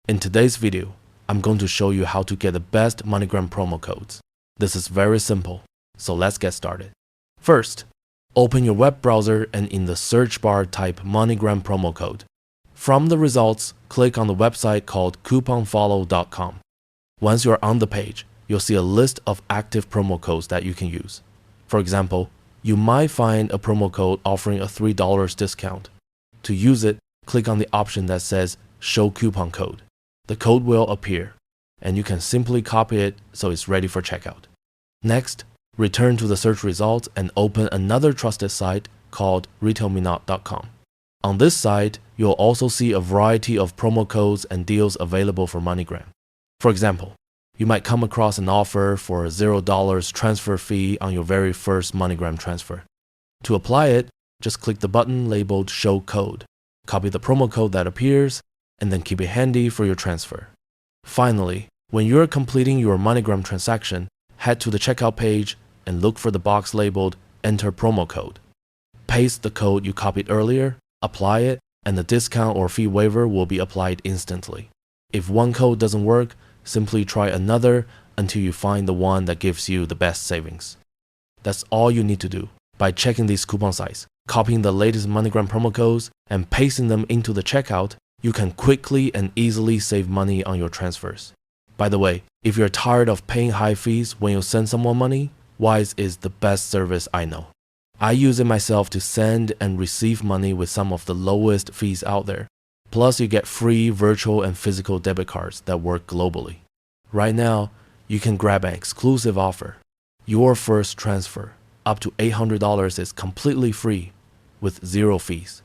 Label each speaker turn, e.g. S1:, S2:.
S1: In today's video, I'm going to show you how to get the best MoneyGram promo codes. This is very simple, so let's get started. First, open your web browser and in the search bar type MoneyGram promo code. From the results, click on the website called couponfollow.com. Once you're on the page, you'll see a list of active promo codes that you can use. For example, you might find a promo code offering a $3 discount. To use it, click on the option that says Show Coupon Code. The code will appear, and you can simply copy it so it's ready for checkout. Next, return to the search results and open another trusted site called retailmenot.com. On this site, you'll also see a variety of promo codes and deals available for MoneyGram. For example, you might come across an offer for a $0 transfer fee on your very first MoneyGram transfer. To apply it, just click the button labeled Show Code, copy the promo code that appears, and then keep it handy for your transfer. Finally, when you're completing your MoneyGram transaction, head to the checkout page and look for the box labeled Enter Promo Code. Paste the code you copied earlier, apply it, and the discount or fee waiver will be applied instantly. If one code doesn't work, simply try another until you find the one that gives you the best savings. That's all you need to do. By checking these coupon sites, copying the latest MoneyGram promo codes, and pasting them into the checkout, you can quickly and easily save money on your transfers. By the way, if you're tired of paying high fees when you send someone money, Wise is the best service I know. I use it myself to send and receive money with some of the lowest fees out there. Plus, you get free virtual and physical debit cards that work globally. Right now, you can grab an exclusive offer. Your first transfer, up to $800, is completely free with 0 fees.